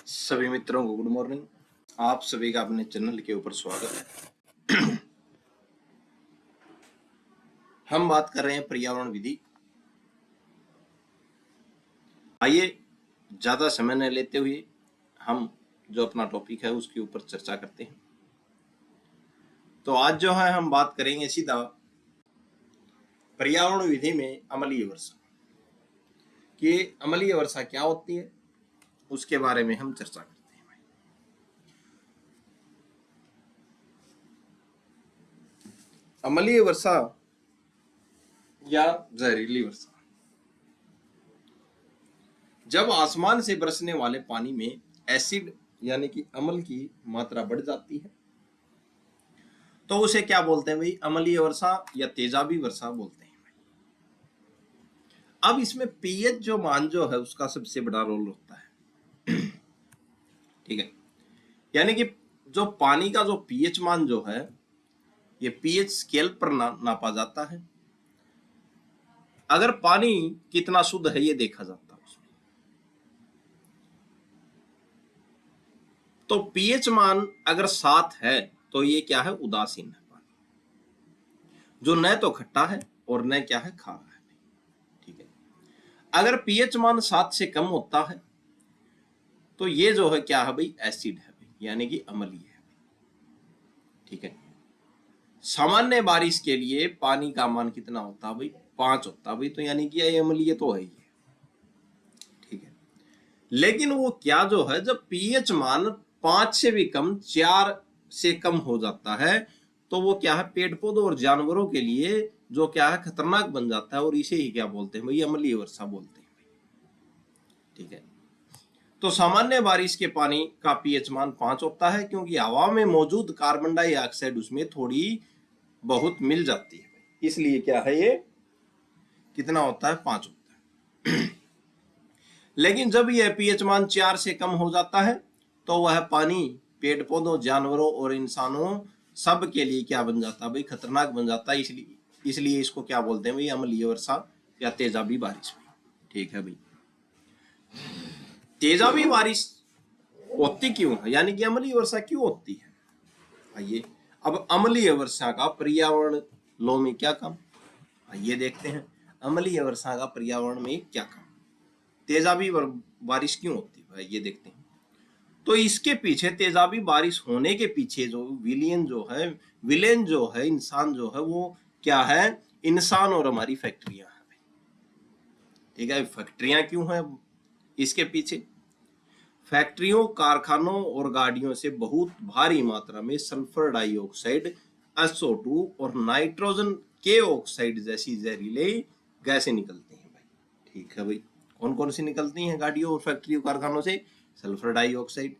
सभी मित्रों को गुड मॉर्निंग। आप सभी का अपने चैनल के ऊपर स्वागत है। हम बात कर रहे हैं पर्यावरण विधि। आइए ज्यादा समय न लेते हुए हम जो अपना टॉपिक है उसके ऊपर चर्चा करते हैं। तो आज जो है हम बात करेंगे सीधा पर्यावरण विधि में अम्लीय वर्षा कि अम्लीय वर्षा क्या होती है उसके बारे में हम चर्चा करते हैं। अम्लीय वर्षा या जहरीली वर्षा जब आसमान से बरसने वाले पानी में एसिड यानी कि अम्ल की मात्रा बढ़ जाती है तो उसे क्या बोलते हैं भाई? अम्लीय वर्षा या तेजाबी वर्षा बोलते हैं। अब इसमें पीएच जो मान जो है उसका सबसे बड़ा रोल होता है। ठीक है, यानी कि जो पानी का जो पीएच मान जो है ये पीएच स्केल पर नापा जाता है। अगर पानी कितना शुद्ध है ये देखा जाता है उसमें। तो पीएच मान अगर 7 है तो ये क्या है? उदासीन है पानी, जो न तो खट्टा है और न क्या है? खारा है। ठीक है, अगर पीएच मान 7 से कम होता है तो ये जो है क्या है भाई? एसिड है भाई, यानी कि अम्लीय है। ठीक है, सामान्य बारिश के लिए पानी का मान कितना होता है भाई? 5 होता है भाई, तो यानी कि ये अम्लीय तो है ही। ठीक है, लेकिन वो क्या जो है जब पीएच मान 5 से भी कम, 4 से कम हो जाता है तो वो क्या है? पेड़ पौधों और जानवरों के लिए जो क्या है? खतरनाक बन जाता है और इसे ही क्या बोलते हैं भाई? अम्लीय वर्षा बोलते हैं। ठीक है, तो सामान्य बारिश के पानी का पीएच मान 5 होता है क्योंकि हवा में मौजूद कार्बन डाइऑक्साइड उसमें थोड़ी बहुत मिल जाती है, इसलिए क्या है? ये कितना होता है? 5 होता है। लेकिन जब यह पीएच मान 4 से कम हो जाता है तो वह पानी पेड़ पौधों, जानवरों और इंसानों सब के लिए क्या बन जाता है भाई? खतरनाक बन जाता है। इसलिए इसको क्या बोलते हैं भाई? अम्लीय वर्षा या तेजाबी बारिश। ठीक है भाई, तेजाबी बारिश होती क्यों है, यानी कि अम्लीय वर्षा क्यों होती है? आइए अब अम्लीय वर्षा का पर्यावरण लॉ में क्या काम, आइए देखते हैं। अम्लीय वर्षा का पर्यावरण में क्या काम, तेजाबी बारिश क्यों होती है ये देखते हैं। तो इसके पीछे, तेजाबी बारिश होने के पीछे जो विलेन जो है इंसान जो है वो क्या है? इंसान और हमारी फैक्ट्रियां हैं। ठीक है, फैक्ट्रियां क्यों हैं इसके पीछे? फैक्ट्रियों, कारखानों और गाड़ियों से बहुत भारी मात्रा में सल्फर डाइऑक्साइड, SO2 और नाइट्रोजन के ऑक्साइड जैसी जहरीले गैसें निकलती हैं भाई। ठीक है भाई, कौन कौन सी निकलती हैं गाड़ियों और फैक्ट्रियों, कारखानों से? सल्फर डाइऑक्साइड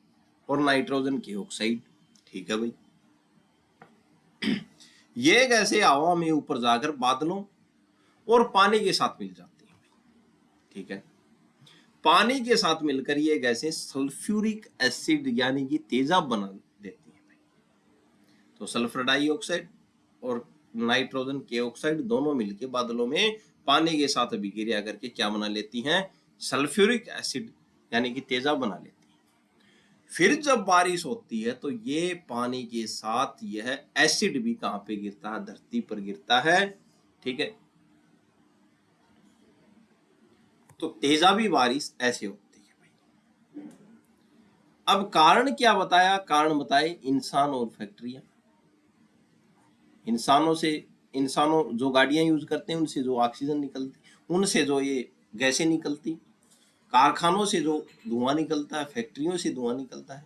और नाइट्रोजन के ऑक्साइड। ठीक है भाई, ये गैसें हवा में ऊपर जाकर बादलों और पानी के साथ मिल जाती हैं। ठीक है, पानी के साथ मिलकर ये गैसें सल्फ्यूरिक एसिड यानी कि तेजाब बना देती हैं। तो सल्फर डाइऑक्साइड और नाइट्रोजन के ऑक्साइड दोनों मिलकर बादलों में पानी के साथ अभिक्रिया करके क्या बना लेती हैं? सल्फ्यूरिक एसिड यानी कि तेजाब बना लेती हैं। फिर जब बारिश होती है तो ये पानी के साथ यह एसिड भी कहां पे गिरता है? धरती पर गिरता है। ठीक है, तो तेजाबी बारिश ऐसे होती है भाई। अब कारण क्या बताया? कारण बताए इंसान और फैक्ट्रियां। इंसानों जो गाड़ियां यूज करते हैं उनसे जो ऑक्सीजन निकलती, उनसे जो ये गैसें निकलती, कारखानों से जो धुआं निकलता है, फैक्ट्रियों से धुआं निकलता है,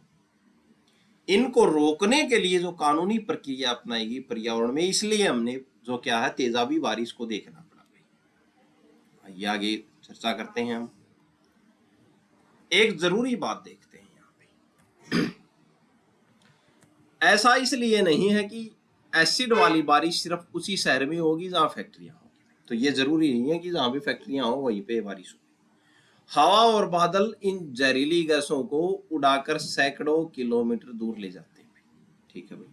इनको रोकने के लिए जो कानूनी प्रक्रिया अपनाएगी पर्यावरण में, इसलिए हमने जो क्या है? तेजाबी बारिश को देखना पड़ा भाई। आइए आगे चर्चा करते हैं। हम एक जरूरी बात देखते हैं यहाँ पे। ऐसा इसलिए नहीं है कि एसिड वाली बारिश सिर्फ उसी शहर में होगी जहां फैक्ट्रियां होगी, तो ये जरूरी नहीं है कि जहां पे फैक्ट्रियां हो वहीं पे बारिश हो। हवा और बादल इन जहरीली गैसों को उड़ाकर सैकड़ों किलोमीटर दूर ले जाते हैं। ठीक है भाई,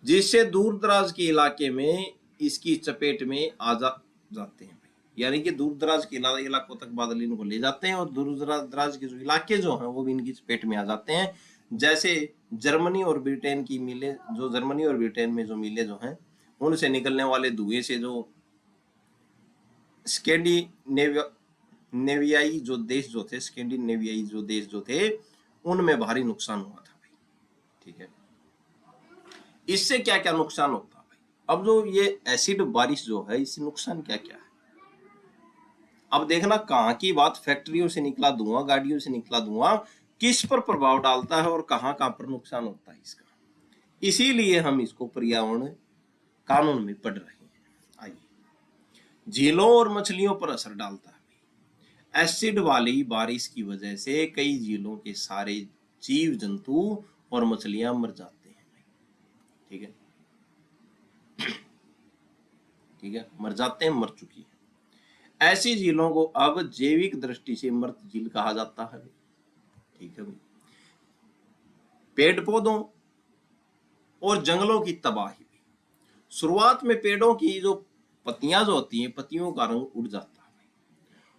जिससे दूर दराज के इलाके में इसकी चपेट में आ जाते हैं भाई। यानी कि दूर दराज के इलाकों तक बादल इनको ले जाते हैं और दूर दराज के जो इलाके जो हैं वो भी इनकी चपेट में आ जाते हैं। जैसे जर्मनी और ब्रिटेन की मिलें, जो जर्मनी और ब्रिटेन में जो मिलें जो हैं उनसे निकलने वाले धुएं से जो स्कैंडिनेवियाई जो देश जो थे, स्कैंडिनेवियाई जो देश जो थे उनमें भारी नुकसान हुआ था भाई। ठीक है, इससे क्या क्या नुकसान होता है भाई? अब जो ये एसिड बारिश जो है इससे नुकसान क्या क्या है? अब देखना कहाँ की बात, फैक्ट्रियों से निकला धुआं, गाड़ियों से निकला धुआं किस पर प्रभाव डालता है और कहाँ कहाँ पर नुकसान होता है इसका। इसीलिए हम इसको पर्यावरण कानून में पढ़ रहे हैं। आइए, झीलों और मछलियों पर असर डालता है। एसिड वाली बारिश की वजह से कई झीलों के सारे जीव जंतु और मछलियां मर जाते हैं। ठीक है, ठीक है, मर जाते हैं, मर चुकी है। ऐसी झीलों को अब जैविक दृष्टि से मृत झील कहा जाता है। ठीक है भाई, पेड़ पौधों और जंगलों की तबाही। शुरुआत में पेड़ों की जो पत्तियां जो होती हैं, पत्तियों का रंग उड़ जाता है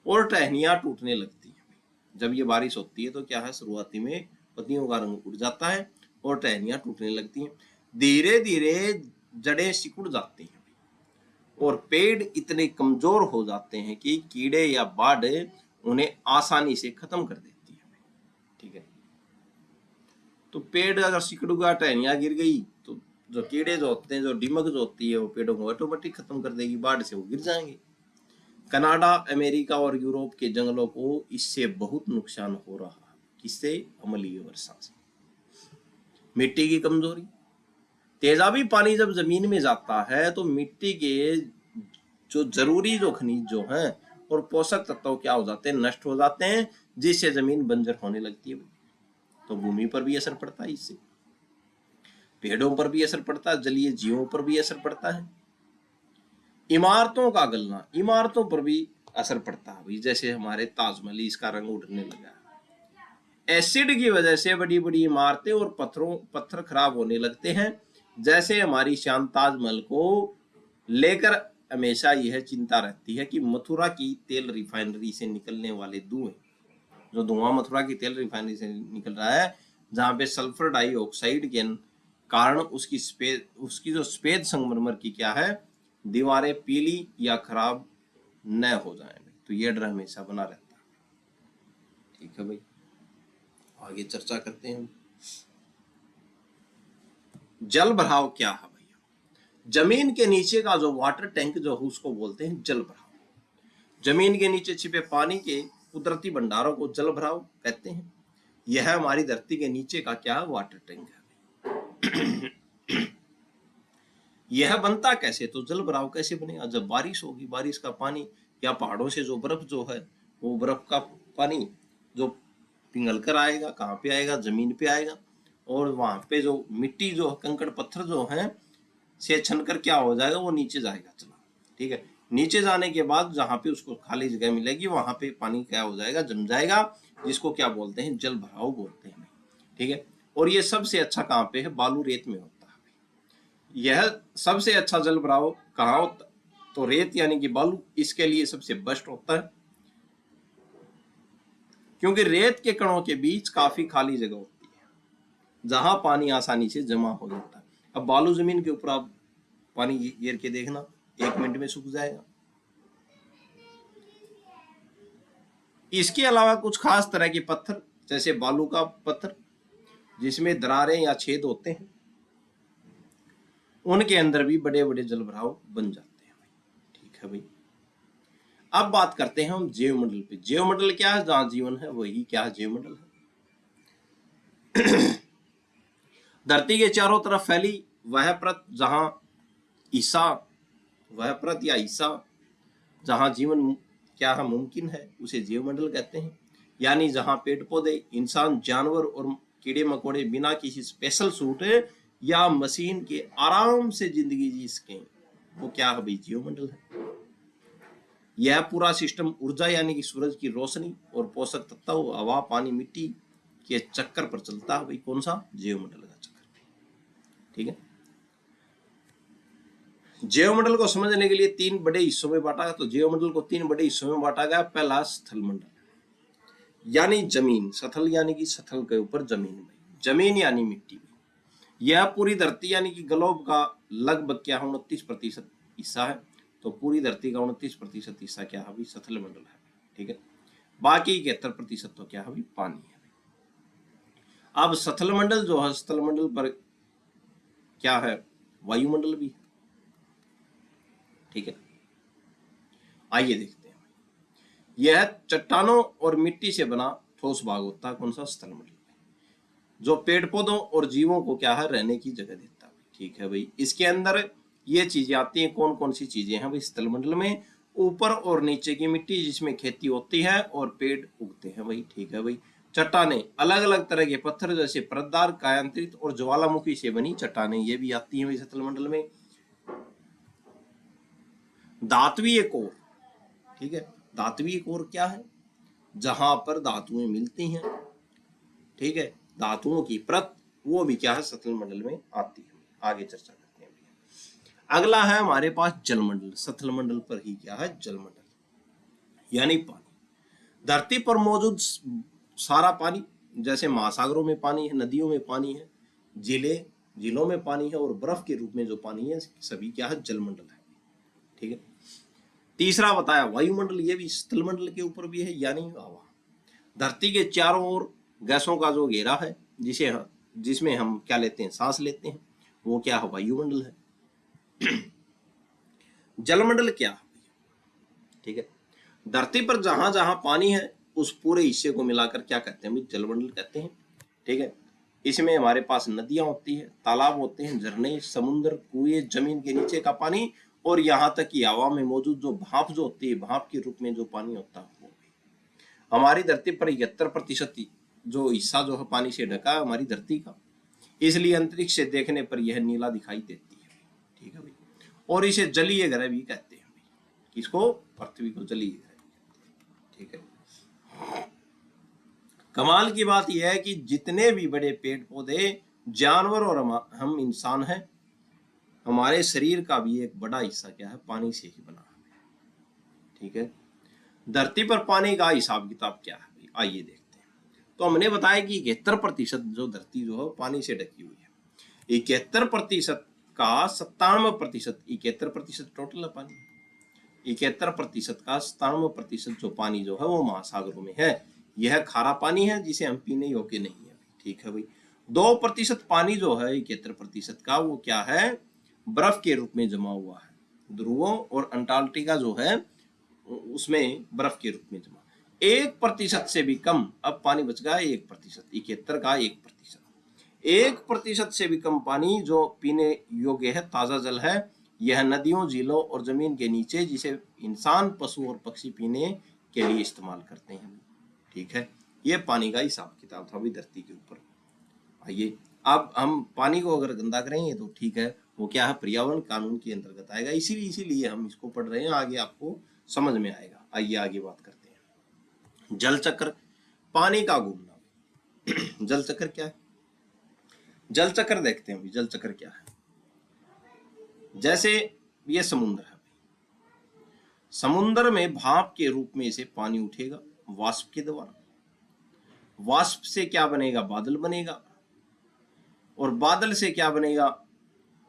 और टहनियां टूटने लगती हैं। जब ये बारिश होती है तो क्या है, शुरुआती में पत्तियों का रंग उड़ जाता है और टहनियां टूटने लगती हैं। धीरे धीरे जड़ें सिकुड़ जाती हैं और पेड़ इतने कमजोर हो जाते हैं कि कीड़े या बाढ़ उन्हें आसानी से खत्म कर देती है। ठीक है, तो पेड़ अगर सिकुड़ गया, टहनियां गिर गई तो जो कीड़े जो होते हैं, जो दीमक जो होती है वो पेड़ों को ऑटोमेटिक खत्म कर देगी, बाढ़ से वो गिर जाएंगे। कनाडा, अमेरिका और यूरोप के जंगलों को इससे बहुत नुकसान हो रहा है। किससे? अम्लीय वर्षा से। मिट्टी की कमजोरी, तेजाबी पानी जब जमीन में जाता है तो मिट्टी के जो जरूरी जो खनिज जो हैं और पोषक तत्व क्या हो जाते हैं, नष्ट हो जाते हैं, जिससे जमीन बंजर होने लगती है। तो भूमि पर भी असर पड़ता है, इससे पेड़ों पर भी असर पड़ता है, जलीय जीवों पर भी असर पड़ता है। इमारतों का गलना, इमारतों पर भी असर पड़ता है। जैसे हमारे ताजमहल, इसका रंग उड़ने लगा। एसिड की वजह से बड़ी बड़ी इमारतें और पत्थर खराब होने लगते हैं। जैसे हमारी शान ताजमहल को लेकर हमेशा यह चिंता रहती है कि मथुरा की तेल रिफाइनरी से निकलने वाले धुएं, जो धुआं मथुरा की तेल रिफाइनरी से निकल रहा है, जहां पे सल्फर डाइऑक्साइड के कारण उसकी जो सफेद संगमरमर की क्या है, दीवारें पीली या खराब न हो जाए, तो यह डर हमेशा बना रहता है। ठीक है भाई, आगे चर्चा करते हैं। जल भराव क्या है भैया? जमीन के नीचे का जो वाटर टैंक जो है उसको बोलते हैं जल भराव। जमीन के नीचे छिपे पानी के कुदरती भंडारों को जल भराव कहते हैं। यह हमारी धरती के नीचे का क्या वाटर टैंक है। यह बनता कैसे? तो जल भराव कैसे बनेगा? जब बारिश होगी, बारिश का पानी या पहाड़ों से जो बर्फ जो है, वो बर्फ का पानी जो पिघल कर आएगा, कहाँ पे आएगा? जमीन पे आएगा। और वहां पे जो मिट्टी जो कंकड़ पत्थर जो है से छनकर क्या हो जाएगा, वो नीचे जाएगा चला। ठीक है, नीचे जाने के बाद जहाँ पे उसको खाली जगह मिलेगी वहां पे पानी क्या हो जाएगा, जम जाएगा, जिसको क्या बोलते हैं, जल भराव बोलते हैं। ठीक है, और ये सबसे अच्छा कहाँ पे है? बालू रेत में होता है। यह सबसे अच्छा जल भराव कहाँ होता? तो रेत यानी कि बालू, इसके लिए सबसे बेस्ट होता है, क्योंकि रेत के कणों के बीच काफी खाली जगह होती है जहां पानी आसानी से जमा हो जाता है। अब बालू जमीन के ऊपर आप पानी गिर के देखना, 1 मिनट में सूख जाएगा। इसके अलावा कुछ खास तरह के पत्थर, जैसे बालू का पत्थर जिसमें दरारें या छेद होते हैं, उनके अंदर भी बड़े बड़े जल भराव बन जाते हैं। ठीक है भाई, अब बात करते हैं हम जैवमंडल पे। जैवमंडल क्या है? जहां जीवन है वही क्या है, जैवमंडल है। धरती के चारों तरफ फैली वह परत जहां ईसा, वह परत या ईसा जहां जीवन क्या है मुमकिन है, उसे जैवमंडल कहते हैं। यानी जहां पेड़ पौधे, इंसान, जानवर और कीड़े मकोड़े बिना किसी स्पेशल सूट या मशीन के आराम से जिंदगी जी सकें, वो क्या है भाई, जैवमंडल है। यह पूरा सिस्टम ऊर्जा यानी कि सूरज की रोशनी और पोषक तत्व, हवा, पानी, मिट्टी के चक्कर पर चलता है भाई। कौन सा? जैवमंडल का चक्कर। ठीक है, जैवमंडल को समझने के लिए तीन बड़े हिस्सों में बांटा गया। तो जैवमंडल को तीन बड़े हिस्सों में बांटा गया। पहला स्थल मंडल यानी जमीन, स्थल यानी कि स्थल के ऊपर जमीन में, जमीन यानी मिट्टी में। यह पूरी धरती यानी कि ग्लोब का लगभग क्या है 29% हिस्सा है। तो पूरी धरती का 29% हिस्सा क्या है, स्थल मंडल है। ठीक है, बाकी 71% तो क्या है, पानी है। अब स्थल मंडल जो है, स्थल मंडल पर क्या है, वायुमंडल भी है। ठीक है, आइए देखते हैं। यह चट्टानों और मिट्टी से बना ठोस भाग होता है, कौन सा, स्थल मंडल, जो पेड़ पौधों और जीवों को क्या है, रहने की जगह देता है। ठीक है भाई, इसके अंदर ये चीजें आती हैं, कौन कौन सी चीजें हैं भाई स्थल मंडल में, ऊपर और नीचे की मिट्टी जिसमें खेती होती है और पेड़ उगते हैं भाई। ठीक है भाई, चट्टानें, अलग अलग तरह के पत्थर जैसे परतदार, कायांतरित और ज्वालामुखी से बनी चट्टानें, ये भी आती हैं भाई स्थल मंडल में। धात्वीय कोर, ठीक है, धात्वीय कोर क्या है, जहां पर धातुएं मिलती हैं। ठीक है, धातुओं की परत, वो भी क्या है, स्थल मंडल में आती है। आगे चर्चा करते हैं। अगला है हमारे पास जलमंडल। स्थल मंडल पर ही क्या है, जलमंडल यानी पानी। धरती पर मौजूद सारा पानी, जैसे महासागरों में पानी है, नदियों में पानी है, झीलों में पानी है और बर्फ के रूप में जो पानी है, सभी क्या है, जलमंडल है। ठीक है, तीसरा बताया वायुमंडल, ये भी स्थल मंडल के ऊपर भी है, यानी हवा। धरती के चारों ओर गैसों का जो घेरा है, जिसमें हम क्या लेते हैं, सांस लेते हैं, वो क्या है, वायुमंडल है। जलमंडल क्या है, ठीक है, धरती पर जहां जहां पानी है उस पूरे हिस्से को मिलाकर क्या कहते हैं, जलमंडल कहते हैं। ठीक है, इसमें हमारे पास नदियां होती है, तालाब होते हैं, झरने, समुद्र, कुएं, जमीन के नीचे का पानी, और यहाँ तक कि हवा में मौजूद जो भाप जो होती है, भाप के रूप में जो पानी होता है, वो भी। हमारी धरती पर 71% जो हिस्सा जो है पानी से ढका है हमारी धरती का, इसलिए अंतरिक्ष से देखने पर यह नीला दिखाई देती है। ठीक है भाई, और इसे जलीय ग्रह भी कहते हैं। इसको, पृथ्वी को जलीय ग्रह। ठीक है, कमाल की बात यह है कि जितने भी बड़े पेड़ पौधे, जानवर और हम इंसान हैं, हमारे शरीर का भी एक बड़ा हिस्सा क्या है, पानी से ही बना है। ठीक है, धरती पर पानी का हिसाब किताब क्या है, आइए देखते हैं। तो हमने बताया कि 71% जो धरती जो है पानी से ढकी हुई है। 71% का 97%, 71% टोटल पानी, 71% का 97% जो पानी जो है वो महासागरों में है। यह खारा पानी है जिसे हम पीने योग्य नहीं है। ठीक है भाई, 2% पानी जो है 71% का, वो क्या है, बर्फ के रूप में जमा हुआ है। ध्रुवों और अंटार्कटिका जो है उसमें बर्फ के रूप में जमा। 1% से भी कम, अब पानी बच गया 1%, 71 का 1%, 1% से भी कम पानी जो पीने योग्य है, ताजा जल है। यह नदियों, झीलों और जमीन के नीचे, जिसे इंसान, पशु और पक्षी पीने के लिए इस्तेमाल करते हैं। ठीक है, ये पानी का हिसाब किताब था अभी धरती के ऊपर। आइए, अब हम पानी को अगर गंदा करेंगे तो ठीक है, वो क्या है, पर्यावरण कानून के अंतर्गत आएगा। इसीलिए हम इसको पढ़ रहे हैं, आगे आपको समझ में आएगा। आइए आगे बात करते हैं। जल चक्र, पानी का घूमना। जल चक्र क्या है, जल चक्र देखते हैं। जल चक्र क्या है, जैसे ये समुद्र है, समुद्र में भाप के रूप में इसे पानी उठेगा वाष्प के द्वारा। वाष्प से क्या बनेगा, बादल बनेगा, और बादल से क्या बनेगा,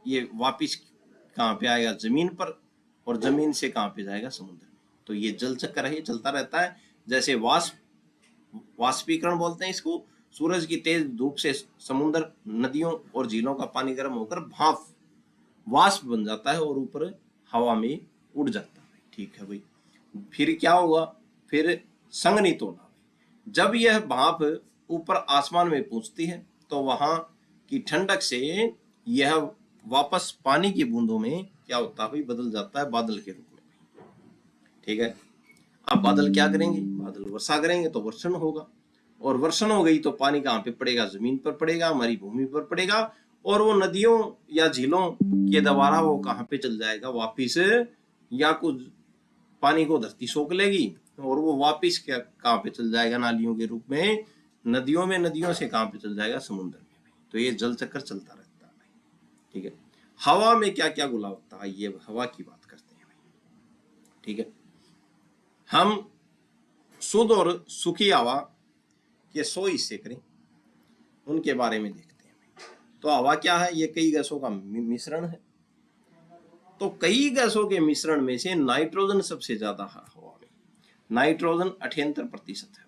ये वापिस कहां पे आएगा, जमीन पर, और जमीन से कहां पे जाएगा, समुद्र में। तो ये जल चक्र है, ये चलता रहता है। जैसे वाष्पीकरण बोलते हैं इसको, सूरज की तेज धूप से समुद्र, नदियों और झीलों का पानी गर्म होकर भाप, वाष्प बन जाता है और ऊपर हवा में उड़ जाता है। ठीक है भाई, फिर क्या होगा, फिर संघनित होना। जब यह भाप ऊपर आसमान में पहुंचती है तो वहां की ठंडक से यह वापस पानी की बूंदों में क्या होता है, बदल जाता है बादल के रूप में। ठीक है, अब बादल क्या करेंगे, बादल वर्षा करेंगे तो वर्षण होगा, और वर्षण हो गई तो पानी कहाँ पे पड़ेगा, जमीन पर पड़ेगा, हमारी भूमि पर पड़ेगा, और वो नदियों या झीलों के द्वारा वो कहाँ पे चल जाएगा वापिस, या कुछ पानी को धरती सोख लेगी और वो वापिस क्या कहाँ पे चल जाएगा, नालियों के रूप में नदियों में, नदियों से कहाँ पे चल जाएगा, समुद्र में। तो ये जल चक्कर चलता रहता है। ठीक है, हवा में क्या क्या घुला होता है, ये हवा की बात करते हैं भाई। ठीक है, हम शुद्ध और सूखी हवा के 100 हिस्से करें, उनके बारे में देखते हैं। तो हवा क्या है, ये कई गैसों का मिश्रण है। तो कई गैसों के मिश्रण में से नाइट्रोजन सबसे ज्यादा है हवा में, नाइट्रोजन 78% है।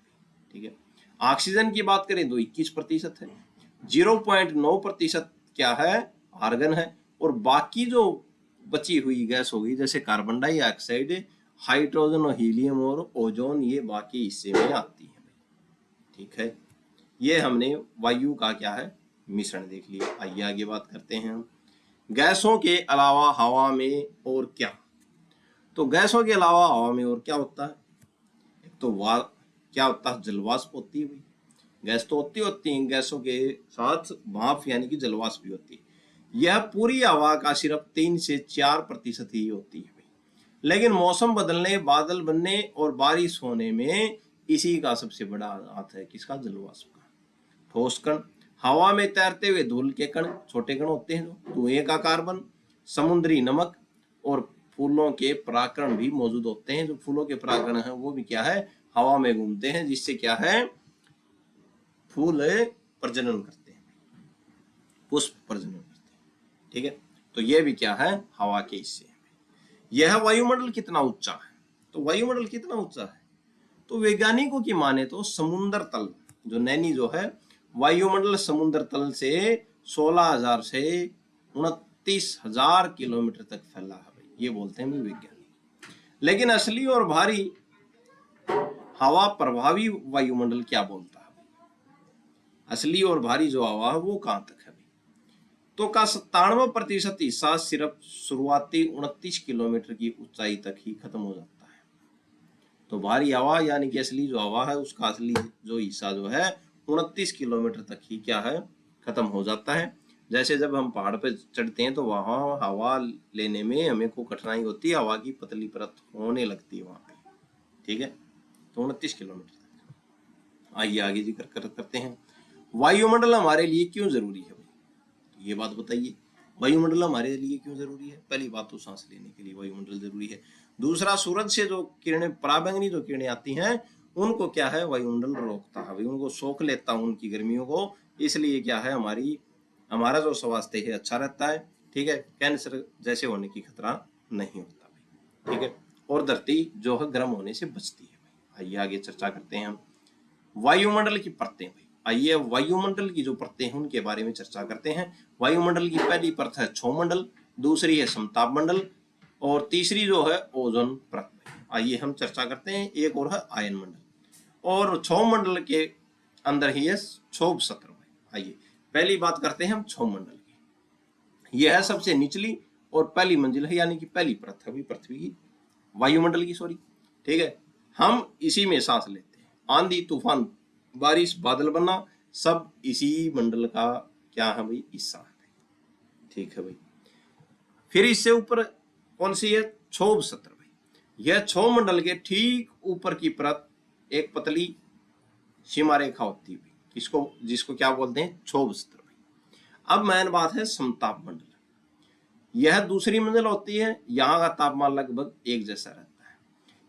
ठीक है, ऑक्सीजन की बात करें तो 21% है, 0.9% क्या है, आर्गन है। और बाकी जो बची हुई गैस होगी जैसे कार्बन डाइऑक्साइड, हाइड्रोजन और हीलियम और ओजोन, ये बाकी हिस्से में आती है। ठीक है, ये हमने वायु का क्या है, मिश्रण देख लिया। आइए आगे बात करते हैं हम गैसों के अलावा हवा में और क्या। तो गैसों के अलावा हवा में और क्या होता है, एक तो क्या होता है, जलवाष्प होती है। गैस तो होती है, गैसों के साथ भाप यानी कि जलवाष्प भी होती है। यह पूरी हवा का सिर्फ 3 से 4% ही होती है। लेकिन मौसम बदलने, बादल बनने और बारिश होने में इसी का सबसे बड़ा हाथ है, किसका, जलवाष्प का। ठोस कण, हवा में तैरते हुए धूल के कण, छोटे कण होते हैं जो, धुएं का कार्बन, समुद्री नमक और फूलों के परागकण भी मौजूद होते हैं। जो फूलों के परागकण हैं वो भी क्या है, हवा में घूमते हैं, जिससे क्या है, फूल प्रजनन करते हैं, पुष्प प्रजनन करते हैं। ठीक है, तो ये भी क्या है, हवा के हिस्से हैं। यह वायुमंडल कितना ऊंचा है, तो वायुमंडल कितना ऊंचा है, तो वैज्ञानिकों की माने तो समुद्र तल जो नैनी जो है, वायुमंडल समुद्र तल से 16,000 से 29,000 किलोमीटर तक फैला है भाई, ये बोलते हैं वैज्ञानिक। लेकिन असली और भारी हवा प्रभावी वायुमंडल क्या बोलता है, असली और भारी जो हवा है वो कहां तक है, तो का 97% हिस्सा सिर्फ शुरुआती 29 किलोमीटर की ऊंचाई तक ही खत्म हो जाता है। तो भारी हवा यानी कि असली जो हवा है उसका असली जो हिस्सा जो है 29 किलोमीटर तक ही क्या है, खत्म हो जाता है। जैसे जब हम पहाड़ पे चढ़ते हैं तो वहां हवा लेने में हमें को कठिनाई होती है, हवा की पतली परत होने लगती है वहां पे। ठीक है, तो 29 किलोमीटर तक। आइए आगे जिक्र करते हैं, वायुमंडल हमारे लिए क्यों जरूरी है, ये बात बताइए। वायुमंडल हमारे लिए क्यों जरूरी है, पहली बात तो सांस लेने के लिए वायुमंडल जरूरी है। दूसरा, सूरज से जो किरणें, पराबैंगनी जो किरणें आती हैं उनको क्या है, वायुमंडल रोकता है, उनको सोख लेता है उनकी गर्मियों को, इसलिए क्या है, हमारा जो स्वास्थ्य है अच्छा रहता है। ठीक है, कैंसर जैसे होने की खतरा नहीं होता भाई। ठीक है, और धरती जो है गर्म होने से बचती है भाई। आइए आगे चर्चा करते हैं हम वायुमंडल की परतें भाई। आइए वायुमंडल की जो परतें हैं उनके बारे में चर्चा करते हैं। वायुमंडल की पहली परत है क्षोमंडल, दूसरी है समताप मंडल और तीसरी जो है ओजोन परत। आइए हम चर्चा करते हैं, एक और है आयन मंडल और क्षोमंडल के अंदर ही है क्षोभ सत्र। आइए पहली बात करते हैं हम क्षोमंडल की। यह है सबसे निचली और पहली मंजिल है, यानी कि पहली परत है पृथ्वी की, वायुमंडल की, सॉरी। ठीक है, हम इसी में सांस लेते हैं, आंधी तूफान बारिश बादल बनना सब इसी मंडल का क्या है भाई, हिस्सा है। ठीक है भाई, फिर इससे ऊपर कौन सी है, क्षोभ सत्र भाई। यह क्षोभ मंडल के ठीक ऊपर की परत एक पतली सीमा रेखा होती है, किसको, जिसको क्या बोलते हैं, क्षोभ सत्र भाई। अब मेन बात है समताप मंडल। यह दूसरी मंजिल होती है, यहाँ का तापमान लगभग एक जैसा रहता है,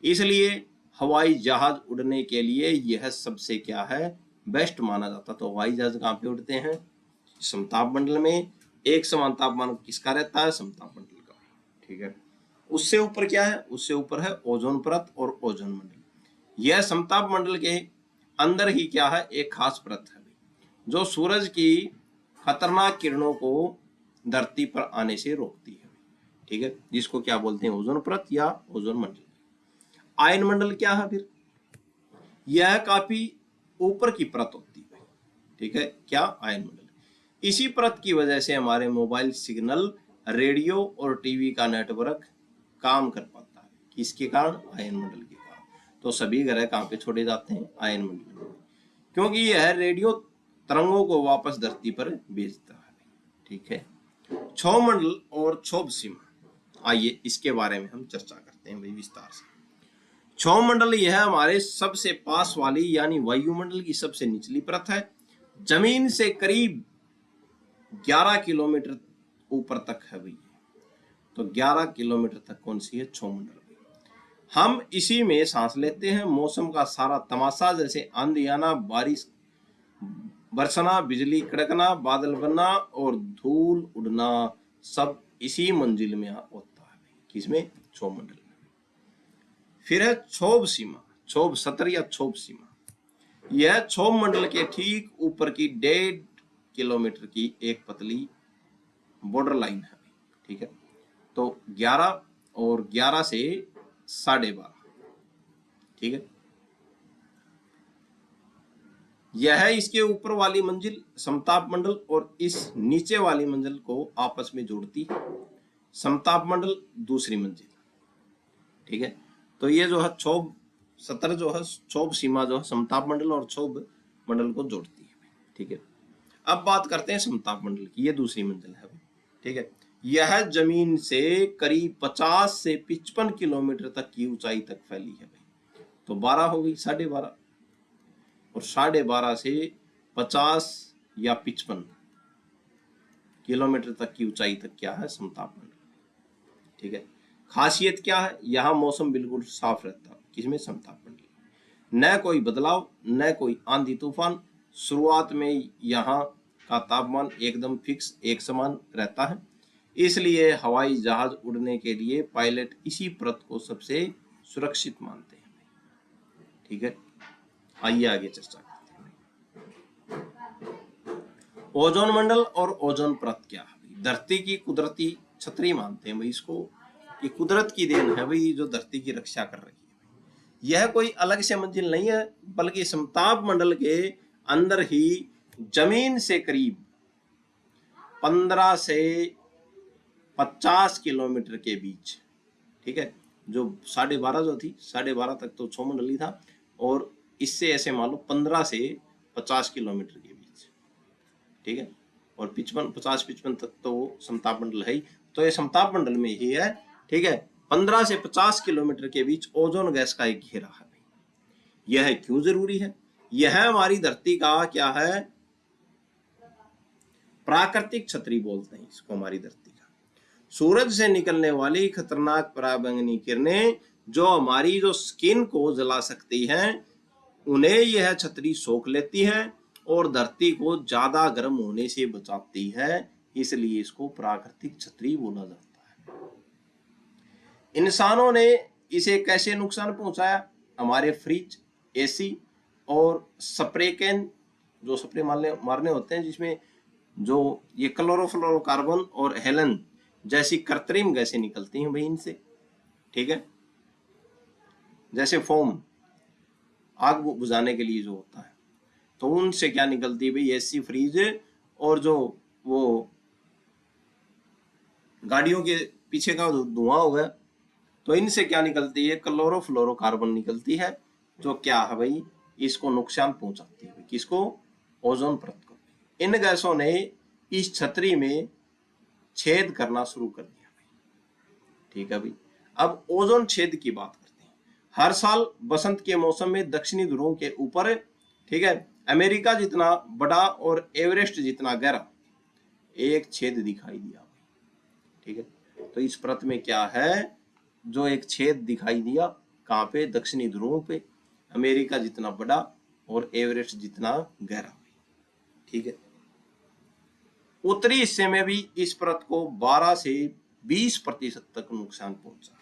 इसलिए हवाई जहाज उड़ने के लिए यह सबसे क्या है, बेस्ट माना जाता। तो हवाई जहाज कहाँ पे उड़ते हैं, समताप मंडल में। एक समान तापमान किसका रहता है, समताप मंडल का। ठीक है, उससे ऊपर क्या है, उससे ऊपर है ओजोन परत और ओजोन मंडल। यह समताप मंडल के अंदर ही क्या है, एक खास परत है जो सूरज की खतरनाक किरणों को धरती पर आने से रोकती है। ठीक है, जिसको क्या बोलते हैं, ओजोन परत या ओजोन मंडल। आयन मंडल क्या है फिर, यह काफी ऊपर की परत होती है। ठीक है, क्या, आयन मंडल। इसी परत की वजह से हमारे मोबाइल सिग्नल, रेडियो और टीवी का नेटवर्क काम कर पाता है, किसके कारण, आयन मंडल के कारण। तो सभी ग्रह कहाँ पे छोड़े जाते हैं, आयन मंडल में, क्योंकि यह रेडियो तरंगों को वापस धरती पर भेजता है। ठीक है, क्षोभ मंडल और क्षोभ सीमा, आइए इसके बारे में हम चर्चा करते हैं भाई विस्तार से। क्षोभ मंडल यह हमारे सबसे पास वाली यानी वायुमंडल की सबसे निचली परत है, जमीन से करीब 11 किलोमीटर ऊपर तक है भाई, तो 11 किलोमीटर तक कौन सी है, क्षोभ मंडल। हम इसी में सांस लेते हैं। मौसम का सारा तमाशा, जैसे आंधी आना, बारिश बरसना, बिजली कड़कना, बादल बनना और धूल उड़ना, सब इसी मंजिल में होता है। किसमें, क्षोभ मंडल में। फिर है क्षोभ सीमा, क्षोभ सतर या क्षोभ सीमा। यह क्षोभ मंडल के ठीक ऊपर की 1.5 किलोमीटर की एक पतली बॉर्डर लाइन है। ठीक है, तो 11 और 11 से 12.5, ठीक है, यह है इसके ऊपर वाली मंजिल समताप मंडल और इस नीचे वाली मंजिल को आपस में जोड़ती है समताप मंडल दूसरी मंजिल। ठीक है, तो ये जो है क्षोभ सतर जो है, क्षोभ सीमा जो है समताप मंडल और क्षोभ मंडल को जोड़ती है। ठीक है, अब बात करते हैं समताप मंडल की। ये दूसरी मंजिल है। ठीक है, यह जमीन से करीब 50 से 55 किलोमीटर तक की ऊंचाई तक फैली है भाई। तो 12 हो गई, 12.5, और 12.5 से 50 या 55 किलोमीटर तक की ऊंचाई तक क्या है, समताप मंडल। ठीक है, खासियत क्या है, यहाँ मौसम बिल्कुल साफ रहता है। किसमें, समताप मंडल। न कोई बदलाव, न कोई आंधी तूफान। शुरुआत में यहाँ का तापमान एकदम फिक्स, एक समान रहता है। इसलिए हवाई जहाज उड़ने के लिए पायलट इसी परत को सबसे सुरक्षित मानते हैं। ठीक है, आइए आगे चर्चा करते हैं। ओजोन मंडल और ओजोन परत क्या है। धरती की कुदरती छतरी मानते हैं भाई इसको, कि कुदरत की देन है भाई जो धरती की रक्षा कर रही है। यह कोई अलग से मंजिल नहीं है, बल्कि समताप मंडल के अंदर ही जमीन से करीब 15 से 50 किलोमीटर के बीच। ठीक है, जो 12.5 जो थी, 12.5 तक तो क्षोभ मंडल ही था, और इससे ऐसे मान लो 15 से 50 किलोमीटर के बीच। ठीक है, और 50-55 तक तो समताप मंडल है ही। तो ये समताप मंडल में ही है। ठीक है, 15 से 50 किलोमीटर के बीच ओजोन गैस का एक घेरा है। यह क्यों जरूरी है, यह हमारी धरती का क्या है, प्राकृतिक छतरी बोलते हैं इसको, हमारी धरती का। सूरज से निकलने वाली खतरनाक पराबैंगनी किरणें जो हमारी जो स्किन को जला सकती हैं, उन्हें यह छतरी सोख लेती है और धरती को ज्यादा गर्म होने से बचाती है। इसलिए इसको प्राकृतिक छतरी बोला जाता है। इंसानों ने इसे कैसे नुकसान पहुंचाया, हमारे फ्रिज, एसी और स्प्रे कैन, जो स्प्रे मारने होते हैं, जिसमें जो ये क्लोरोफ्लोरोकार्बन और हेलन जैसी कृत्रिम गैसें निकलती हैं भाई इनसे। ठीक है, जैसे फोम आग बुझाने के लिए जो होता है, तो उनसे क्या निकलती है भाई, एसी, फ्रिज, और जो वो गाड़ियों के पीछे का धुआं हो गया, तो इनसे क्या निकलती है, क्लोरोफ्लोरोकार्बन निकलती है, जो क्या है भाई, इसको नुकसान पहुंचाती है। किसको, ओजोन परत को। इन गैसों ने इस छतरी में छेद करना शुरू कर दिया भाई। ठीक है भाई, अब ओजोन छेद की बात करते हैं। हर साल बसंत के मौसम में दक्षिणी ध्रुवों के ऊपर, ठीक है, अमेरिका जितना बड़ा और एवरेस्ट जितना गहरा एक छेद दिखाई दिया। ठीक है, तो इस परत में क्या है, जो एक छेद दिखाई दिया, कहां पे, दक्षिणी ध्रुवों पे, अमेरिका जितना बड़ा और एवरेस्ट जितना गहरा। ठीक है, उत्तरी हिस्से में भी इस परत को 12 से 20% तक नुकसान पहुंचा,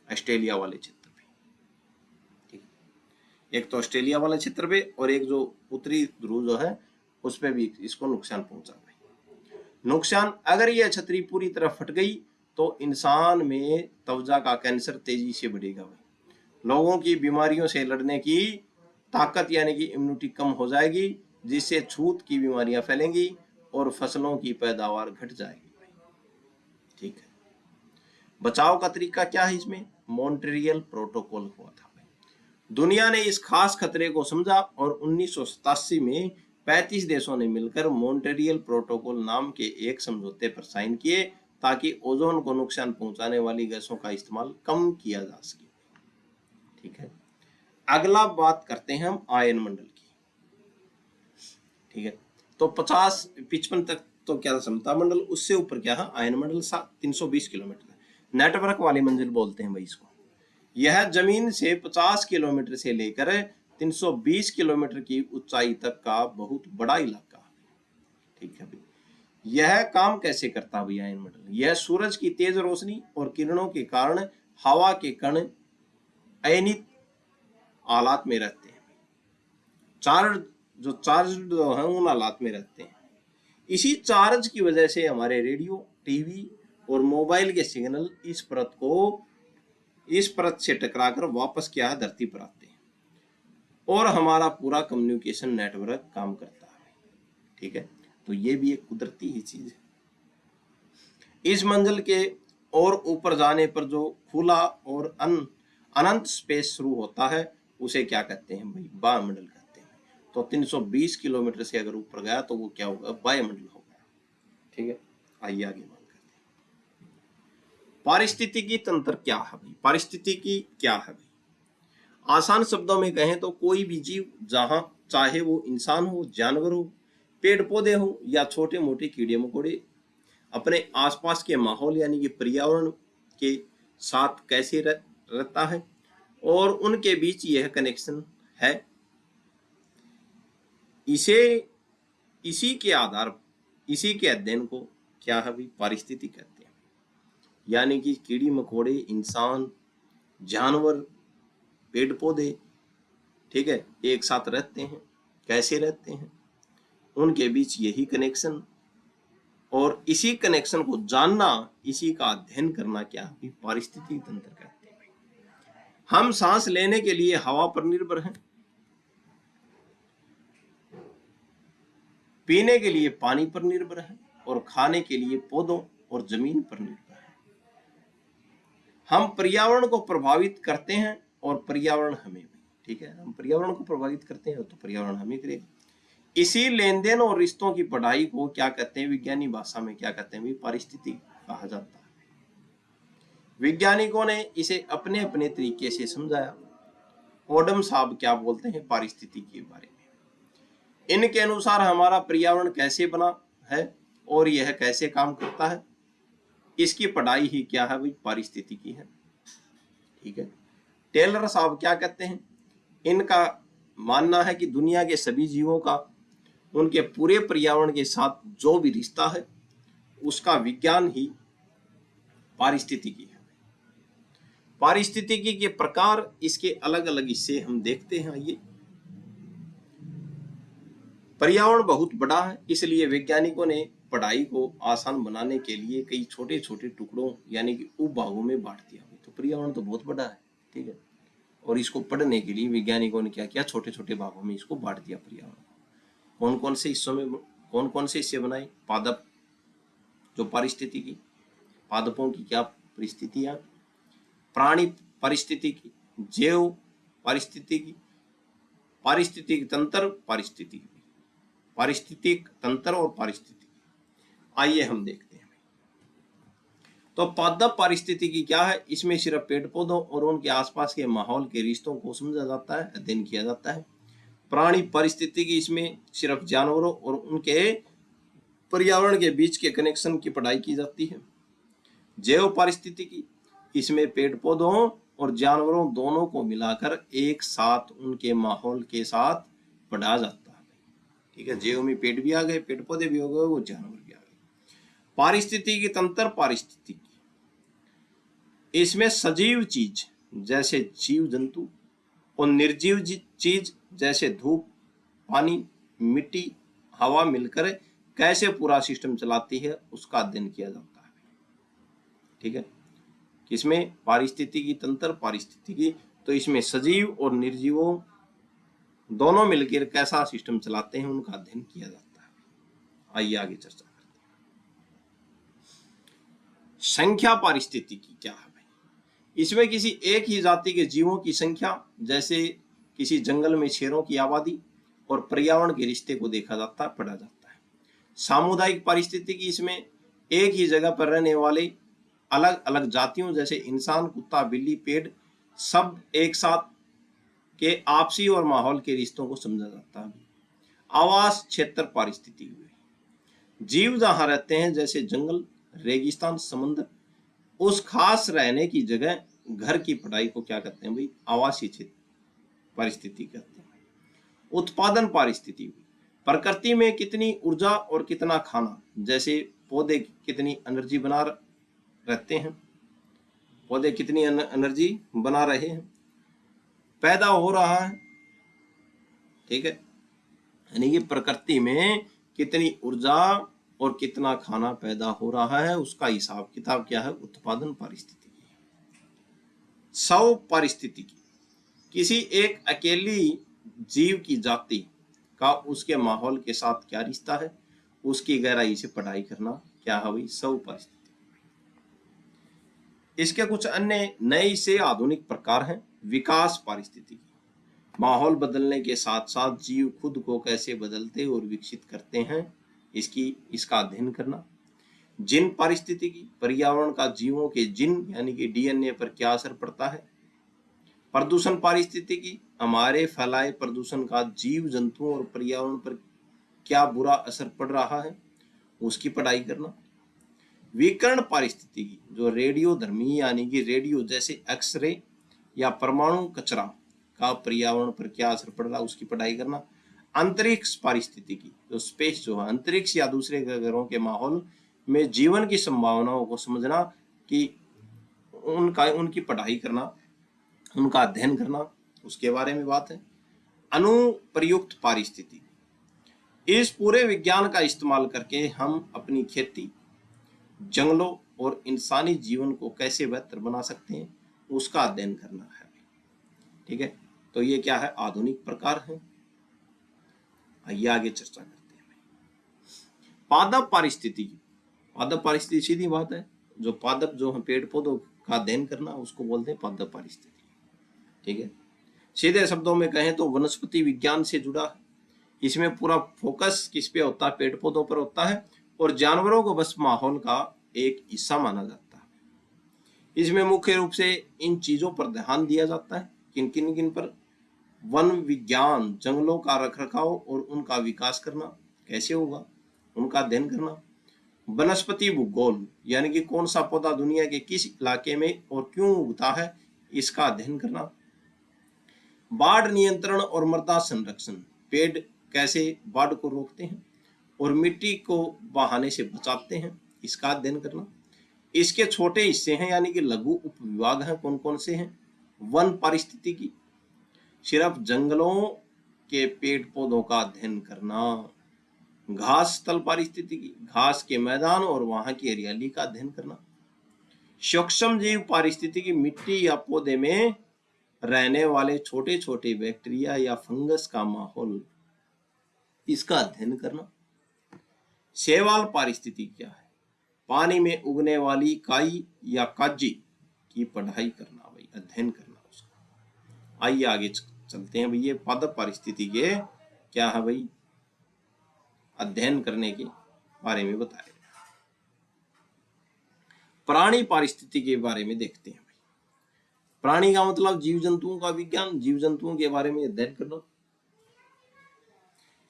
ऑस्ट्रेलिया वाले क्षेत्र पे। ठीक है, एक तो ऑस्ट्रेलिया वाले क्षेत्र पे और एक जो उत्तरी ध्रुव जो है उस पे भी इसको नुकसान पहुंचा। नुकसान, अगर यह छतरी पूरी तरह फट गई तो इंसान में त्वचा का कैंसर तेजी से बढ़ेगा भाई। लोगों की बीमारियों से लड़ने की ताकत यानी कि इम्यूनिटी कम हो जाएगी, जिससे छूत की बीमारियां फैलेंगी और फसलों की पैदावार घट जाएगी भाई। ठीक है, बचाव का तरीका क्या है इसमें, मॉन्ट्रियल प्रोटोकॉल हुआ था भाई। दुनिया ने इस खास खतरे को समझा और 1987 में 35 देशों ने मिलकर मॉन्ट्रियल प्रोटोकॉल नाम के एक समझौते पर साइन किए, ताकि ओजोन को नुकसान पहुंचाने वाली गैसों का इस्तेमाल कम किया जा सके। ठीक है, अगला बात करते हैं हम आयन मंडल की। ठीक है, तो 50-55 तक तो क्या समता मंडल, उससे ऊपर क्या है आयन मंडल 320 किलोमीटर। नेटवर्क वाली मंजिल बोलते हैं भाई इसको। यह जमीन से 50 किलोमीटर से लेकर 320 किलोमीटर की ऊंचाई तक का बहुत बड़ा इलाका। ठीक है भाई, यह काम कैसे करता है भाई आयन मंडल? यह सूरज की तेज रोशनी और किरणों के कारण हवा के कण अयनित हालात में रहते हैं। चार्ज जो है उन हालात में रहते हैं। इसी चार्ज की वजह से हमारे रेडियो, टीवी और मोबाइल के सिग्नल इस परत से टकराकर वापस क्या है धरती पर आते हैं और हमारा पूरा कम्युनिकेशन नेटवर्क काम करता है। ठीक है, तो ये भी एक कुदरती ही चीज है। इस मंजिल के और ऊपर जाने पर जो खुला और अनंत स्पेस शुरू होता है उसे क्या कहते हैं भाई? वायुमंडल कहते हैं। तो 320 किलोमीटर से अगर ऊपर गया तो वो क्या होगा? वायुमंडल होगा। ठीक है, आइए आगे बात करते हैं। पारिस्थितिकी तंत्र क्या है भाई? पारिस्थितिकी क्या है भाई? आसान शब्दों में कहें तो कोई भी जीव, जहां चाहे वो इंसान हो, जानवर हो, पेड़ पौधे हो या छोटे मोटे कीड़े मकोड़े, अपने आसपास के माहौल यानी कि पर्यावरण के साथ कैसे रहता है और उनके बीच यह कनेक्शन है, इसी के अध्ययन को क्या है भाई? पारिस्थितिकी कहते हैं। यानी कि कीड़ी मकोड़े, इंसान, जानवर, पेड़ पौधे, ठीक है, एक साथ रहते हैं, कैसे रहते हैं, उनके बीच यही कनेक्शन, और इसी कनेक्शन को जानना, इसी का अध्ययन करना क्या है? पारिस्थितिकी तंत्र कहते हैं। हम सांस लेने के लिए हवा पर निर्भर हैं, पीने के लिए पानी पर निर्भर है और खाने के लिए पौधों और जमीन पर निर्भर है। हम पर्यावरण को प्रभावित करते हैं और पर्यावरण हमें भी। ठीक है, हम पर्यावरण को प्रभावित करते हैं तो पर्यावरण हमें करेगा। इसी लेन देन और रिश्तों की पढ़ाई को क्या कहते हैं? विज्ञानी भाषा में क्या कहते हैं? पारिस्थितिकी कहा जाता है। वैज्ञानिकों ने इसे अपने अपने तरीके से समझाया। ओडम साहब क्या बोलते हैं पारिस्थितिकी के बारे में? इनके अनुसार हमारा पर्यावरण कैसे बना है और यह कैसे काम करता है, इसकी पढ़ाई ही क्या है भाई? पारिस्थितिकी है। ठीक है, टेलर साहब क्या कहते हैं? इनका मानना है कि दुनिया के सभी जीवों का उनके पूरे पर्यावरण के साथ जो भी रिश्ता है उसका विज्ञान ही पारिस्थितिकी है। पारिस्थितिकी के प्रकार, इसके अलग अलग हिस्से हम देखते हैं। आइए, पर्यावरण बहुत बड़ा है, इसलिए वैज्ञानिकों ने पढ़ाई को आसान बनाने के लिए कई छोटे छोटे टुकड़ों यानी कि उप भागों में बांट दिया। तो पर्यावरण तो बहुत बड़ा है, ठीक है, और इसको पढ़ने के लिए वैज्ञानिकों ने क्या किया? छोटे छोटे भागों में इसको बांट दिया पर्यावरण। कौन कौन से हिस्सों में, कौन कौन से हिस्से बनाए? पादप, जो पारिस्थितिकी, पादपों की क्या परिस्थितियां, प्राणी पारिस्थितिकी, जैव पारिस्थितिकी, पारिस्थितिक तंत्र, पारिस्थितिक तंत्र और पारिस्थितिकी। आइए हम देखते हैं। तो पादप पारिस्थितिकी क्या है? इसमें सिर्फ पेड़ पौधों और उनके आसपास के माहौल के रिश्तों को समझा जाता है, अध्ययन किया जाता है। प्राणी पारिस्थितिकी, इसमें सिर्फ जानवरों और उनके पर्यावरण के बीच के कनेक्शन की पढ़ाई की जाती है। जैव पारिस्थितिकी, इसमें पेड़ पौधों और जानवरों दोनों को मिलाकर एक साथ उनके माहौल के साथ पढ़ा जाता है। ठीक है, जैव में पेड़ भी आ गए, पेड़ पौधे भी हो गए, वो जानवर भी आ गए। पारिस्थितिकी तंत्र पारिस्थितिकी, इसमें सजीव चीज जैसे जीव जंतु और निर्जीव चीज जैसे धूप, पानी, मिट्टी, हवा मिलकर कैसे पूरा सिस्टम चलाती है उसका अध्ययन किया जाता है। ठीक है, किसमें? पारिस्थितिकी तंत्र पारिस्थितिकी, तो इसमें सजीव और निर्जीवों दोनों मिलकर कैसा सिस्टम चलाते हैं उनका अध्ययन किया जाता है। आइए आगे चर्चा करते हैं। संख्या पारिस्थितिकी क्या है भाई? इसमें किसी एक ही जाति के जीवों की संख्या, जैसे किसी जंगल में शेरों की आबादी और पर्यावरण के रिश्ते को देखा जाता है, पढ़ा जाता है। सामुदायिक पारिस्थितिकी, इसमें एक ही जगह पर रहने वाले अलग अलग जातियों जैसे इंसान, कुत्ता, बिल्ली, पेड़, सब एक साथ के आपसी और माहौल के रिश्तों को समझा जाता है। आवास क्षेत्र पारिस्थितिकी, जीव जहां रहते हैं जैसे जंगल, रेगिस्तान, समुद्र, उस खास रहने की जगह घर की पढ़ाई को क्या कहते हैं भाई? आवासीय क्षेत्र परिस्थिति कहते हैं। उत्पादन पारिस्थिति, प्रकृति में कितनी ऊर्जा और कितना खाना, जैसे पौधे कितनी एनर्जी बना रहते हैं, पौधे कितनी एनर्जी बना रहे हैं, पैदा हो रहा है, ठीक है, यानी कि प्रकृति में कितनी ऊर्जा और कितना खाना पैदा हो रहा है, उसका हिसाब किताब क्या है? उत्पादन पारिस्थितिकी। सव पारिस्थितिकी, किसी एक अकेली जीव की जाति का उसके माहौल के साथ क्या रिश्ता है, उसकी गहराई से पढ़ाई करना क्या है भाई? सव पारिस्थितिकी। इसके कुछ अन्य नए से आधुनिक प्रकार हैं। विकास पारिस्थितिकी, माहौल बदलने के साथ साथ जीव खुद को कैसे बदलते और विकसित करते हैं, इसका अध्ययन करना। जिन पारिस्थितिकी, पर्यावरण का जीवों के जिन यानी कि डीएनए पर क्या असर पड़ता है। प्रदूषण पारिस्थितिकी, हमारे फैलाए प्रदूषण का जीव जंतुओं और पर्यावरण पर क्या बुरा असर पड़ रहा है, उसकी पढ़ाई करना। विकिरण पारिस्थितिकी, जो रेडियोधर्मी यानी कि रेडियो जैसे एक्सरे या परमाणु कचरा का पर्यावरण पर क्या असर पड़ रहा है, उसकी पढ़ाई करना। अंतरिक्ष पारिस्थितिकी, जो स्पेस जो है अंतरिक्ष या दूसरे ग्रहों के माहौल में जीवन की संभावनाओं को समझना, कि उनकी पढ़ाई करना, उनका अध्ययन करना, उसके बारे में बात है। अनुप्रयुक्त पारिस्थितिकी, इस पूरे विज्ञान का इस्तेमाल करके हम अपनी खेती, जंगलों और इंसानी जीवन को कैसे बेहतर बना सकते हैं, उसका अध्ययन करना है, ठीक है। तो ये क्या है? आधुनिक प्रकार है। आइए आगे चर्चा करते हैं। पादप पारिस्थितिकी, पादप पारिस्थितिकी सीधी बात है, जो पादप जो है पेड़ पौधों का अध्ययन करना, उसको बोलते हैं पादप पारिस्थितिकी, ठीक है। सीधे शब्दों में कहें तो वनस्पति विज्ञान से जुड़ा है। इसमें पूरा फोकस किस पे होता है? पेड़ पौधों पर होता है, और जानवरों को बस माहौल का एक हिस्सा माना जाता है। इसमें मुख्य रूप से इन चीजों पर ध्यान दिया जाता है। किन किन पर? वन विज्ञान, जंगलों का रखरखाव और उनका विकास करना कैसे होगा, उनका अध्ययन करना। वनस्पति भूगोल, यानी कि कौन सा पौधा दुनिया के किस इलाके में और क्यों उगता है, इसका अध्ययन करना। बाढ़ नियंत्रण और मृदा संरक्षण, पेड़ कैसे बाढ़ को रोकते हैं और मिट्टी को बहाने से बचाते हैं, इसका अध्ययन करना। इसके छोटे हिस्से हैं यानी कि लघु उपविभाग हैं, कौन कौन से हैं? वन पारिस्थितिकी, सिर्फ जंगलों के पेड़ पौधों का अध्ययन करना। घास स्थल पारिस्थितिकी, घास के मैदान और वहां की हरियाली का अध्ययन करना। सूक्ष्म जीव पारिस्थितिकी, मिट्टी या पौधे में रहने वाले छोटे छोटे बैक्टीरिया या फंगस का माहौल, इसका अध्ययन करना। शैवाल पारिस्थितिकी क्या है? पानी में उगने वाली काई या काजी की पढ़ाई करना, भाई अध्ययन करना उसका। आइए आगे चलते हैं भाई। ये पादप पारिस्थितिकी के क्या है भाई? अध्ययन करने के बारे में बताया। प्राणी पारिस्थितिकी के बारे में देखते हैं भाई। प्राणी का मतलब जीव जंतुओं का विज्ञान, जीव जंतुओं के बारे में अध्ययन करना।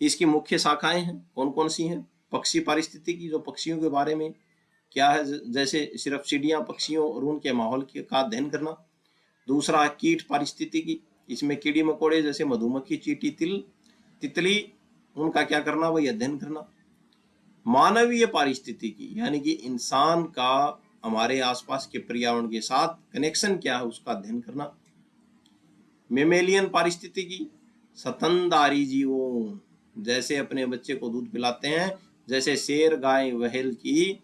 इसकी मुख्य शाखाएं हैं, कौन कौन सी हैं? पक्षी पारिस्थितिकी, जो पक्षियों के बारे में क्या है, जैसे सिर्फ चिड़िया, पक्षियों और उनके माहौल का अध्ययन करना। दूसरा है कीट पारिस्थितिकी, इसमें कीड़ी मकोड़े जैसे मधुमक्खी, चींटी, तितली, उनका क्या करना भाई? अध्ययन करना। मानवीय पारिस्थितिकी, यानी कि इंसान का हमारे आसपास के पर्यावरण के साथ कनेक्शन क्या है, उसका अध्ययन करना। मेमेलियन पारिस्थितिकी, स्तनधारी जीवों, जैसे अपने बच्चे को दूध पिलाते हैं, जैसे शेर, गाय, व्हेल की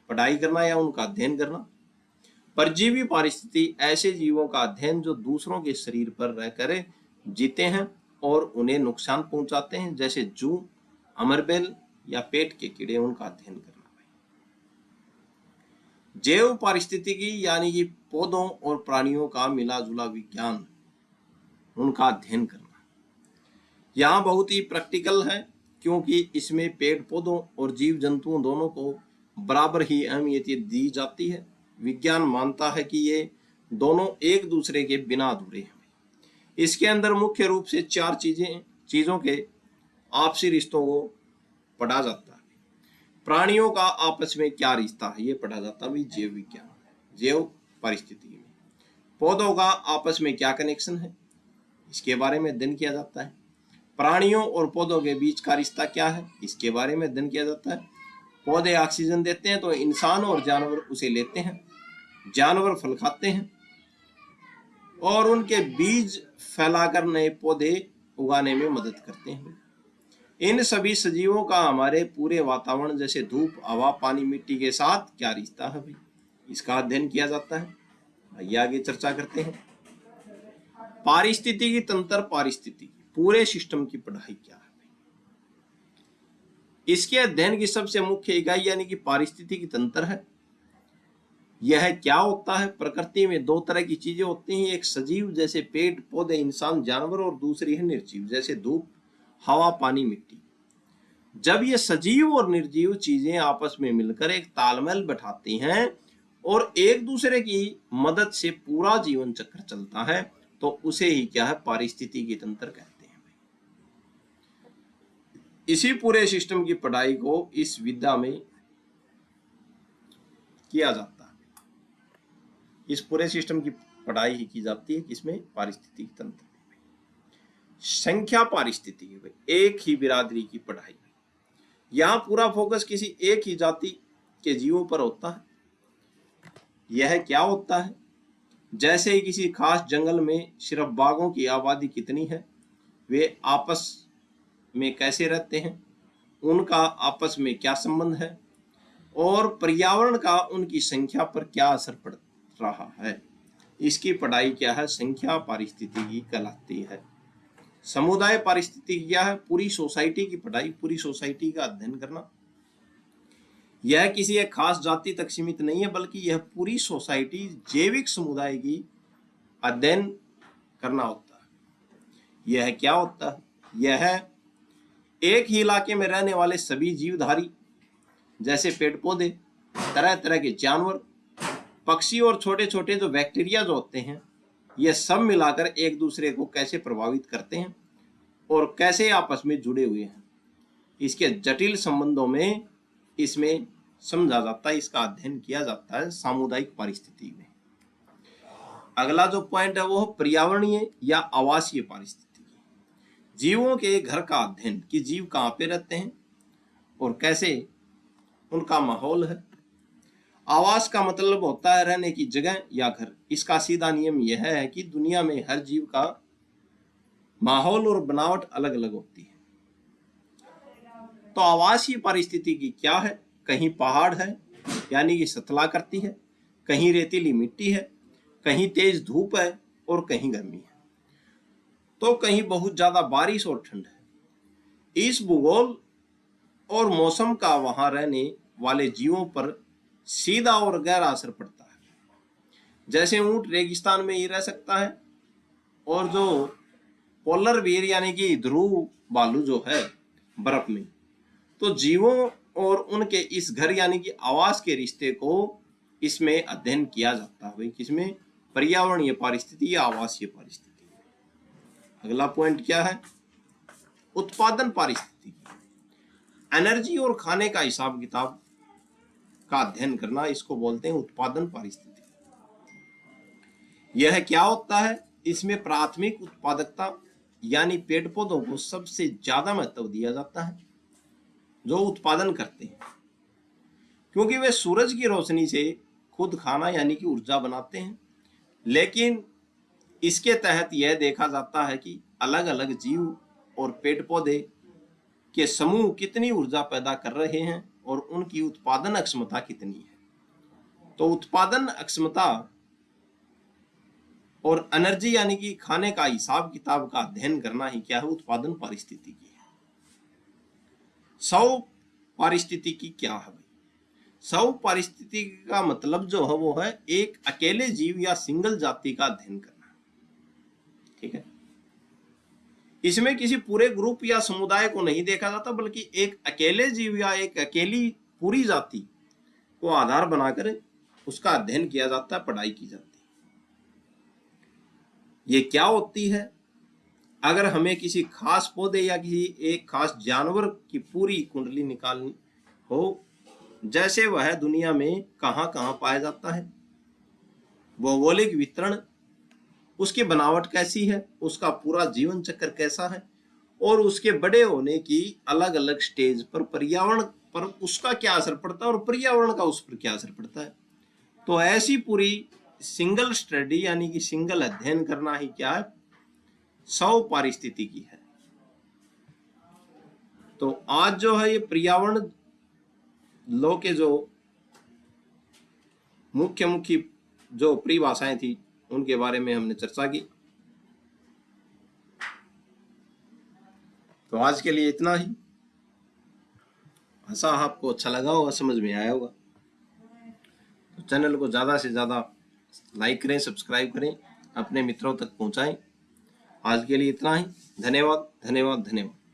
पढ़ाई करना या उनका अध्ययन करना। परजीवी पारिस्थिति, ऐसे जीवों का अध्ययन जो दूसरों के शरीर पर रहकर जीते हैं और उन्हें नुकसान पहुंचाते हैं, जैसे जू, अमरबेल या पेट के कीड़े, उनका अध्ययन करना। जैव पारिस्थितिकी, यानी कि पौधों और प्राणियों का मिला जुला विज्ञान, उनका अध्ययन करना। यहाँ बहुत ही प्रैक्टिकल है, क्योंकि इसमें पेड़ पौधों और जीव जंतुओं दोनों को बराबर ही अहमियत दी जाती है। विज्ञान मानता है कि ये दोनों एक दूसरे के बिना अधूरे हैं। इसके अंदर मुख्य रूप से 4 चीजों के आपसी रिश्तों को पढ़ा जाता है। प्राणियों का आपस में क्या रिश्ता है, ये पढ़ा जाता है भाई जीव विज्ञान, जैव पारिस्थितिकी में। पौधों का आपस में क्या कनेक्शन है, इसके बारे में अध्ययन किया जाता है। प्राणियों और पौधों के बीच का रिश्ता क्या है, इसके बारे में अध्ययन किया जाता है। पौधे ऑक्सीजन देते हैं तो इंसान और जानवर उसे लेते हैं, जानवर फल खाते हैं और उनके बीज फैलाकर नए पौधे उगाने में मदद करते हैं। इन सभी सजीवों का हमारे पूरे वातावरण जैसे धूप, हवा, पानी, मिट्टी के साथ क्या रिश्ता है भाई, इसका अध्ययन किया जाता है। आइए आगे चर्चा करते हैं। पारिस्थितिकी तंत्र, पारिस्थितिकी पूरे सिस्टम की पढ़ाई क्या है, इसके अध्ययन की सबसे मुख्य इकाई यानी कि पारिस्थितिकी तंत्र है। यह क्या होता है, प्रकृति में दो तरह की चीजें होती हैं, एक सजीव जैसे पेड़ पौधे, इंसान, जानवर, और दूसरी है निर्जीव जैसे धूप, हवा, पानी, मिट्टी। जब ये सजीव और निर्जीव चीजें आपस में मिलकर एक तालमेल बैठाती हैं और एक दूसरे की मदद से पूरा जीवन चक्र चलता है तो उसे ही क्या है, पारिस्थितिकी तंत्र कहते हैं। इसी पूरे सिस्टम की पढ़ाई को इस विद्या में किया जाता है। इस पूरे सिस्टम की पढ़ाई ही की जाती है किसमें, पारिस्थितिकी तंत्र में। संख्या पारिस्थितिकी में एक ही बिरादरी की पढ़ाई, यहां पूरा फोकस किसी एक ही जाति के जीवों पर होता है। यह क्या होता है, जैसे ही किसी खास जंगल में सिर्फ बाघों की आबादी कितनी है, वे आपस में कैसे रहते हैं, उनका आपस में क्या संबंध है और पर्यावरण का उनकी संख्या पर क्या असर पड़ रहा है, इसकी पढ़ाई क्या है, संख्या पारिस्थितिकी कहलाती है। समुदाय पारिस्थितिकी क्या है, पूरी सोसाइटी की पढ़ाई, पूरी सोसाइटी का अध्ययन करना। यह किसी एक खास जाति तक सीमित नहीं है बल्कि यह पूरी सोसाइटी, जैविक समुदाय की अध्ययन करना होता है। यह क्या होता है, यह एक ही इलाके में रहने वाले सभी जीवधारी जैसे पेड़ पौधे, तरह तरह के जानवर, पक्षी और छोटे छोटे जो बैक्टीरिया जो होते हैं, ये सब मिलाकर एक दूसरे को कैसे प्रभावित करते हैं और कैसे आपस में जुड़े हुए हैं, इसके जटिल संबंधों में इसमें समझा जाता है, इसका अध्ययन किया जाता है सामुदायिक पारिस्थितिकी में। अगला जो पॉइंट है वो पर्यावरणीय या आवासीय पारिस्थितिकी, जीवों के घर का अध्ययन कि जीव कहाँ पे रहते हैं और कैसे उनका माहौल है। आवास का मतलब होता है रहने की जगह या घर। इसका सीधा नियम यह है कि दुनिया में हर जीव का माहौल और बनावट अलग अलग होती है। तो आवासीय पारिस्थितिकी क्या है, कहीं पहाड़ है यानी कि सतला करती है, कहीं रेतीली मिट्टी है, कहीं तेज धूप है और कहीं गर्मी है, तो कहीं बहुत ज्यादा बारिश और ठंड है। इस भूगोल और मौसम का वहां रहने वाले जीवों पर सीधा और गहरा असर पड़ता है। जैसे ऊंट रेगिस्तान में ही रह सकता है और जो पोलर बेर यानी कि ध्रुव भालू जो है बर्फ में, तो जीवों और उनके इस घर यानी कि आवास के रिश्ते को इसमें अध्ययन किया जाता है। किसमें, पर्यावरणीय पारिस्थितिकी या आवासीय पारिस्थितिकी। अगला पॉइंट क्या है, उत्पादन पारिस्थितिकी, एनर्जी और खाने का हिसाब किताब का अध्ययन करना, इसको बोलते हैं उत्पादन पारिस्थितिकी। यह क्या होता है, इसमें प्राथमिक उत्पादकता यानी पेड़ पौधों को सबसे ज्यादा महत्व दिया जाता है जो उत्पादन करते हैं, क्योंकि वे सूरज की रोशनी से खुद खाना यानी कि ऊर्जा बनाते हैं। लेकिन इसके तहत यह देखा जाता है कि अलग अलग जीव और पेड़ पौधे के समूह कितनी ऊर्जा पैदा कर रहे हैं और उनकी उत्पादन अक्षमता कितनी है। तो उत्पादन अक्षमता और एनर्जी यानी कि खाने का हिसाब किताब का अध्ययन करना ही क्या है, उत्पादन पारिस्थितिकी है। सौ पारिस्थितिकी क्या है भाई, सौ पारिस्थितिकी का मतलब जो है वो है एक अकेले जीव या सिंगल जाति का अध्ययन करना। ठीक है, इसमें किसी पूरे ग्रुप या समुदाय को नहीं देखा जाता बल्कि एक अकेले जीव या एक अकेली पूरी जाति को आधार बनाकर उसका अध्ययन किया जाता है, पढ़ाई की जाती है। ये क्या होती है, अगर हमें किसी खास पौधे या किसी एक खास जानवर की पूरी कुंडली निकालनी हो जैसे वह दुनिया में कहाँ कहाँ पाया जाता है, भौगोलिक वितरण, उसकी बनावट कैसी है, उसका पूरा जीवन चक्र कैसा है, और उसके बड़े होने की अलग अलग स्टेज पर पर्यावरण पर उसका क्या असर पड़ता है और पर्यावरण का उस पर क्या असर पड़ता है। तो ऐसी पूरी सिंगल स्टडी यानी कि सिंगल अध्ययन करना ही क्या है, सौ पारिस्थितिकी है। तो आज जो है ये पर्यावरण लॉ के जो मुख्य मुख्य जो परिभाषाएं थी उनके बारे में हमने चर्चा की। तो आज के लिए इतना ही। आशा आपको अच्छा लगा होगा, समझ में आया होगा। तो चैनल को ज़्यादा से ज़्यादा लाइक करें, सब्सक्राइब करें, अपने मित्रों तक पहुंचाएं। आज के लिए इतना ही। धन्यवाद धन्यवाद धन्यवाद।